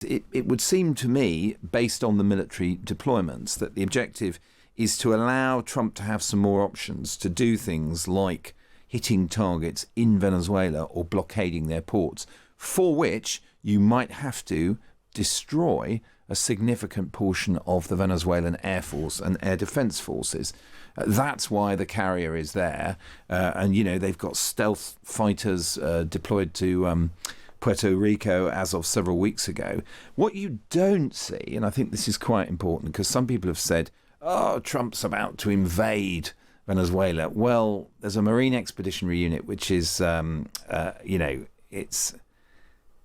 It would seem to me, based on the military deployments, that the objective is to allow Trump to have some more options to do things like hitting targets in Venezuela or blockading their ports, for which you might have to destroy a significant portion of the Venezuelan Air Force and air defense forces. That's why the carrier is there. And, they've got stealth fighters deployed to Puerto Rico as of several weeks ago. What you don't see, and I think this is quite important, because some people have said, Trump's about to invade Venezuela. Well, there's a Marine Expeditionary Unit, which is,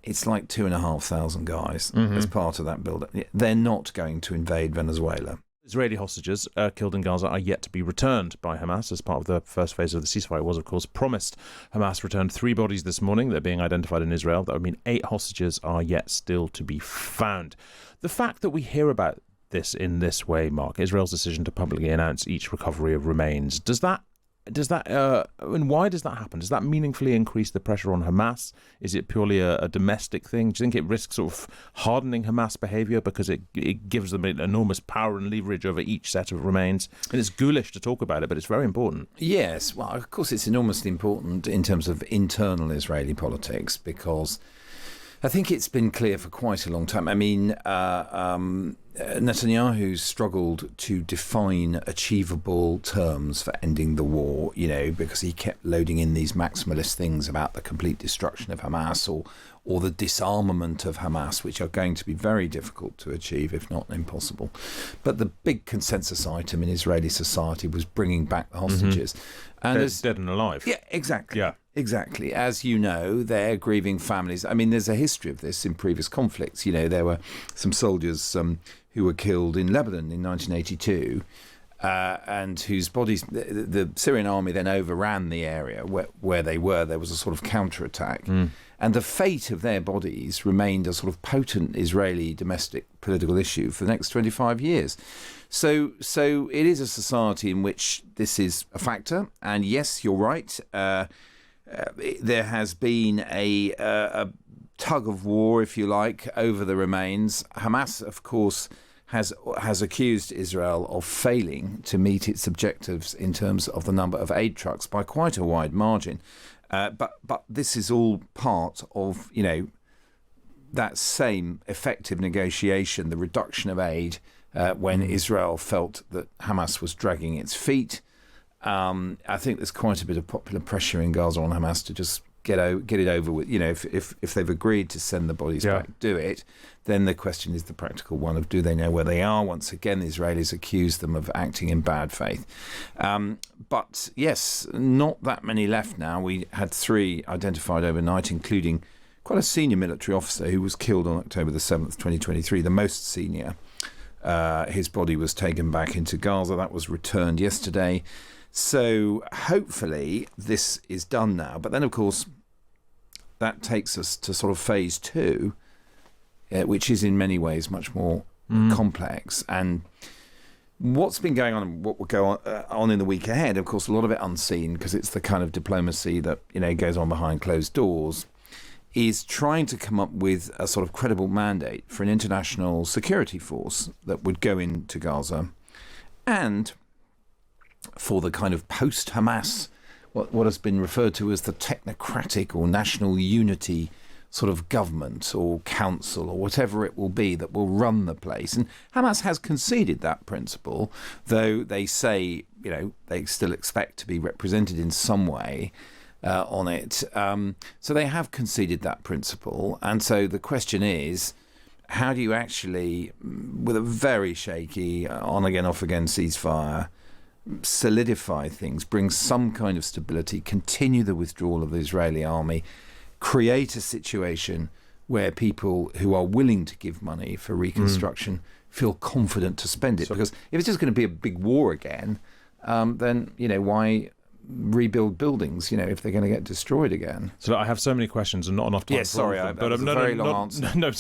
it's like 2,500 guys as part of that build-up. They're not going to invade Venezuela. Israeli hostages killed in Gaza are yet to be returned by Hamas as part of the first phase of the ceasefire. It was, of course, promised. Hamas returned 3 bodies this morning. They're being identified in Israel. That would mean 8 hostages are yet still to be found. The fact that we hear about this in this way, Mark, Israel's decision to publicly announce each recovery of remains, and why does that happen? Does that meaningfully increase the pressure on Hamas? Is it purely a domestic thing? Do you think it risks sort of hardening Hamas behaviour because it gives them enormous power and leverage over each set of remains? And it's ghoulish to talk about it, but it's very important. Yes, well, of course it's enormously important in terms of internal Israeli politics, because I think it's been clear for quite a long time. I mean, Netanyahu struggled to define achievable terms for ending the war, because he kept loading in these maximalist things about the complete destruction of Hamas or the disarmament of Hamas, which are going to be very difficult to achieve, if not impossible. But the big consensus item in Israeli society was bringing back the hostages. And they're dead and alive. Yeah, exactly. Yeah. Exactly. As you know, they're grieving families. I mean, there's a history of this in previous conflicts. There were some soldiers who were killed in Lebanon in 1982 and whose bodies, the Syrian army then overran the area where they were. There was a sort of counterattack. And the fate of their bodies remained a sort of potent Israeli domestic political issue for the next 25 years. So it is a society in which this is a factor. And yes, you're right. There has been a tug of war, if you like, over the remains. Hamas, of course, has accused Israel of failing to meet its objectives in terms of the number of aid trucks by quite a wide margin. But this is all part of, that same effective negotiation, the reduction of aid when Israel felt that Hamas was dragging its feet. I think there's quite a bit of popular pressure in Gaza on Hamas to just get it over with. If they've agreed to send the bodies back, do it. Then the question is the practical one of, do they know where they are? Once again, the Israelis accuse them of acting in bad faith. But yes, not that many left now. We had 3 identified overnight, including quite a senior military officer who was killed on October the 7th, 2023, the most senior. His body was taken back into Gaza. That was returned yesterday. So hopefully this is done now. But then, of course, that takes us to sort of phase 2, which is in many ways much more complex. And what's been going on and what will go on in the week ahead, of course, a lot of it unseen because it's the kind of diplomacy that, goes on behind closed doors, is trying to come up with a sort of credible mandate for an international security force that would go into Gaza and for the kind of post-Hamas, what has been referred to as the technocratic or national unity sort of government or council or whatever it will be that will run the place. And Hamas has conceded that principle, though they say, they still expect to be represented in some way on it. So they have conceded that principle. And so the question is, how do you actually, with a very shaky on-again, off-again ceasefire, solidify things, bring some kind of stability, continue the withdrawal of the Israeli army, create a situation where people who are willing to give money for reconstruction feel confident to spend it? Because if it's just going to be a big war again, then, why rebuild buildings, if they're going to get destroyed again? So I have so many questions and not enough time. Yes, sorry, but a very long answer. No, look,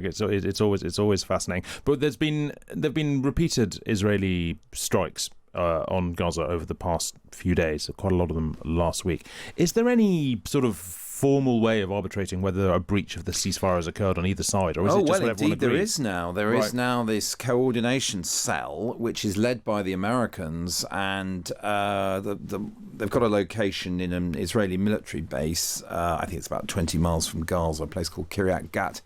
it's always fascinating. But there've been repeated Israeli strikes on Gaza over the past few days, quite a lot of them last week. Is there any sort of formal way of arbitrating whether a breach of the ceasefire has occurred on either side, or is it just what everyone agrees? There is now. There is now this coordination cell, which is led by the Americans, and they've got a location in an Israeli military base. I think it's about 20 miles from Gaza, a place called Kiryat Gat.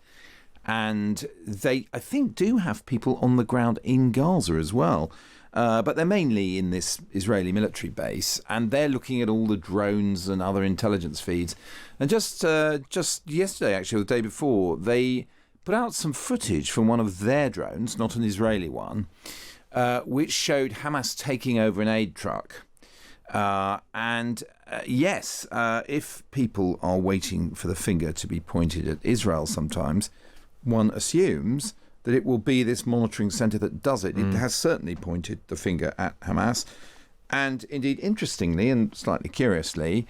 And they, I think, do have people on the ground in Gaza as well. But they're mainly in this Israeli military base, and they're looking at all the drones and other intelligence feeds. And just yesterday, actually, or the day before, they put out some footage from one of their drones, not an Israeli one, which showed Hamas taking over an aid truck. Yes, if people are waiting for the finger to be pointed at Israel sometimes, one assumes that it will be this monitoring centre that does it. It has certainly pointed the finger at Hamas. And indeed, interestingly and slightly curiously,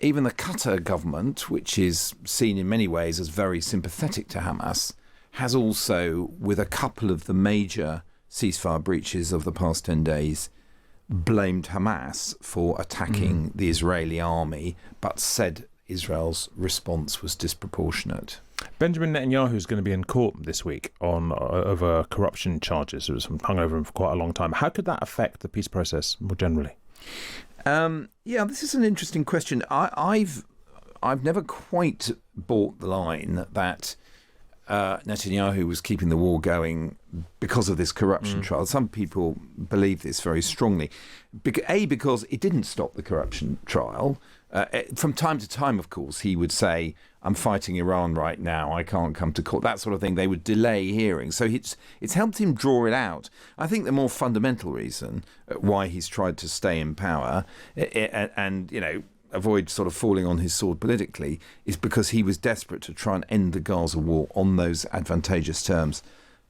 even the Qatar government, which is seen in many ways as very sympathetic to Hamas, has also, with a couple of the major ceasefire breaches of the past 10 days, blamed Hamas for attacking the Israeli army, but said Israel's response was disproportionate. Benjamin Netanyahu is going to be in court this week over corruption charges. It was hung over him for quite a long time. How could that affect the peace process more generally? This is an interesting question. I've never quite bought the line that Netanyahu was keeping the war going because of this corruption trial. Some people believe this very strongly. Because it didn't stop the corruption trial. From time to time, of course, he would say, I'm fighting Iran right now, I can't come to court, that sort of thing. They would delay hearings. So it's helped him draw it out. I think the more fundamental reason why he's tried to stay in power and avoid sort of falling on his sword politically is because he was desperate to try and end the Gaza war on those advantageous terms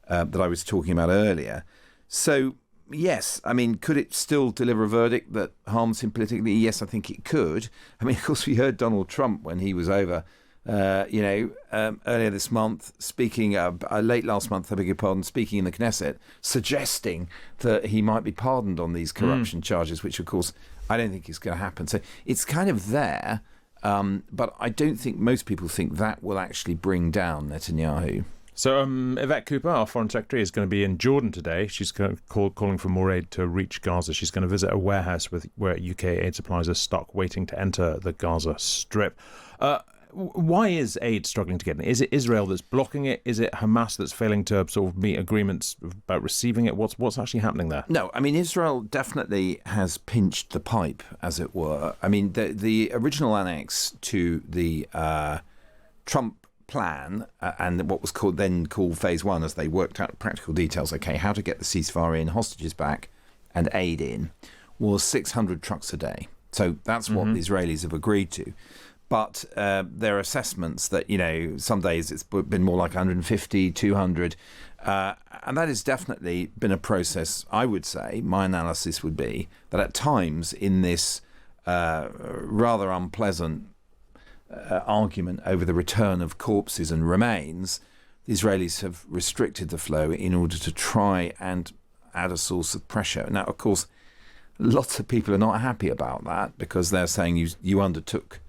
that I was talking about earlier. So, yes, I mean, could it still deliver a verdict that harms him politically? Yes, I think it could. I mean, of course, we heard Donald Trump when he was over, earlier this month, speaking, late last month, I beg your pardon, speaking in the Knesset, suggesting that he might be pardoned on these corruption charges, which, of course, I don't think is going to happen. So it's kind of there, but I don't think most people think that will actually bring down Netanyahu. So Yvette Cooper, our Foreign Secretary, is going to be in Jordan today. She's calling for more aid to reach Gaza. She's going to visit a warehouse where UK aid supplies are stuck, waiting to enter the Gaza Strip. Why is aid struggling to get in? Is it Israel that's blocking it? Is it Hamas that's failing to sort of meet agreements about receiving it? What's actually happening there? No, I mean, Israel definitely has pinched the pipe, as it were. I mean, the original annex to the Trump plan and what was then called Phase 1, as they worked out practical details, how to get the ceasefire in, hostages back and aid in, was 600 trucks a day. So that's what the Israelis have agreed to. But there are assessments that, some days it's been more like 150, 200. And that has definitely been a process, I would say. My analysis would be that at times in this rather unpleasant argument over the return of corpses and remains, the Israelis have restricted the flow in order to try and add a source of pressure. Now, of course, lots of people are not happy about that because they're saying you undertook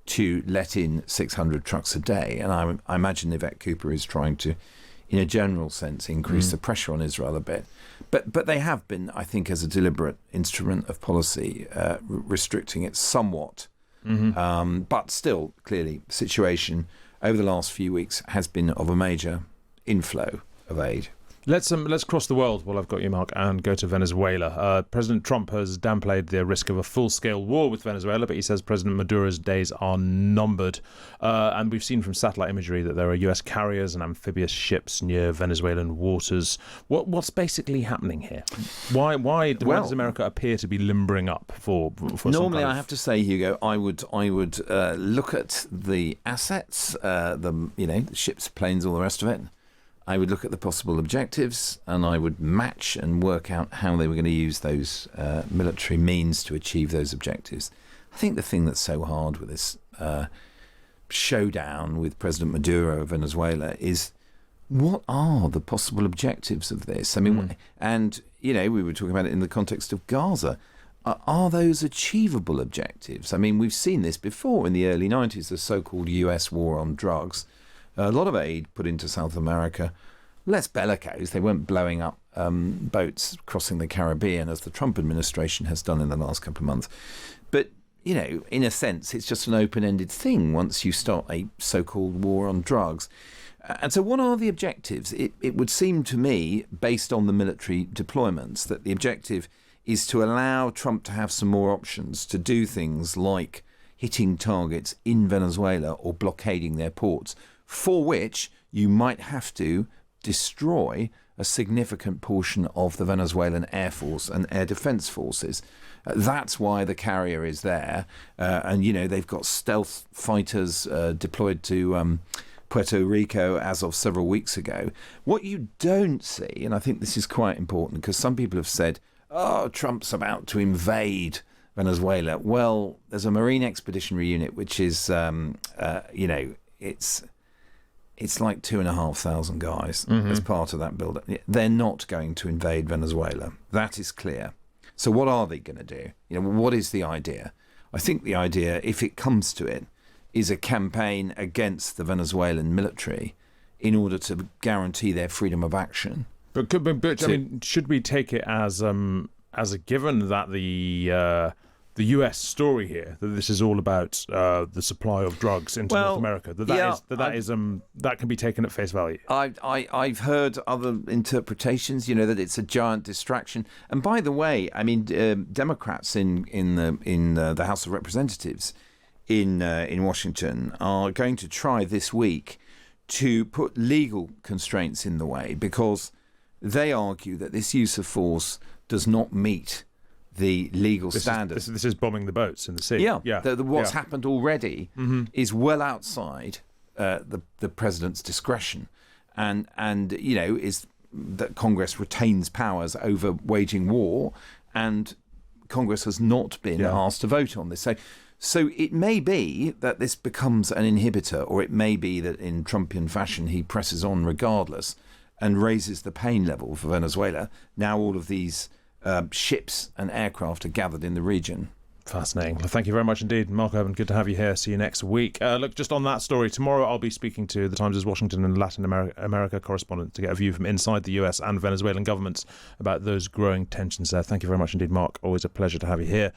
to let in 600 trucks a day. And I imagine Yvette Cooper is trying to, in a general sense, increase the pressure on Israel a bit. But they have been, I think, as a deliberate instrument of policy, restricting it somewhat. But still, clearly, the situation over the last few weeks has been of a major inflow of aid. Let's cross the world while I've got you, Mark, and go to Venezuela. President Trump has downplayed the risk of a full-scale war with Venezuela, but he says President Maduro's days are numbered. And we've seen from satellite imagery that there are US carriers and amphibious ships near Venezuelan waters. What's basically happening here? Why does America appear to be limbering up for normally, I have to say, Hugo, I would look at the assets, the ships, planes, all the rest of it. I would look at the possible objectives and I would match and work out how they were going to use those military means to achieve those objectives. I think the thing that's so hard with this showdown with President Maduro of Venezuela is what are the possible objectives of this? I mean, and, we were talking about it in the context of Gaza. are those achievable objectives? I mean, we've seen this before in the early 90s, the so-called US war on drugs. A lot of aid put into South America, less bellicose. They weren't blowing up boats crossing the Caribbean as the Trump administration has done in the last couple of months. But, in a sense, it's just an open-ended thing once you start a so-called war on drugs. And so what are the objectives? It would seem to me, based on the military deployments, that the objective is to allow Trump to have some more options to do things like hitting targets in Venezuela or blockading their ports, for which you might have to destroy a significant portion of the Venezuelan Air Force and Air Defense Forces. That's why the carrier is there. And, they've got stealth fighters deployed to Puerto Rico as of several weeks ago. What you don't see, and I think this is quite important, because some people have said, Trump's about to invade Venezuela. Well, there's a Marine Expeditionary Unit, which is, it's like 2,500 guys as part of that build-up. They're not going to invade Venezuela. That is clear. So what are they going to do? What is the idea? I think the idea, if it comes to it, is a campaign against the Venezuelan military in order to guarantee their freedom of action. But I mean, should we take it as a given that the US story here, that this is all about the supply of drugs into North America, that can be taken at face value? I've heard other interpretations, that it's a giant distraction. And by the way, I mean, Democrats in the House of Representatives in Washington are going to try this week to put legal constraints in the way, because they argue that this use of force does not meet the legal standards. This is bombing the boats in the sea. Yeah. What's happened already is well outside the president's discretion, and is that Congress retains powers over waging war, and Congress has not been asked to vote on this. So it may be that this becomes an inhibitor, or it may be that in Trumpian fashion he presses on regardless and raises the pain level for Venezuela. Now all of these ships and aircraft are gathered in the region. Fascinating. Well, thank you very much indeed, Mark Urban. Good to have you here. See you next week. Look, just on that story, tomorrow I'll be speaking to the Times' Washington and Latin America correspondent to get a view from inside the US and Venezuelan governments about those growing tensions there. Thank you very much indeed, Mark. Always a pleasure to have you here.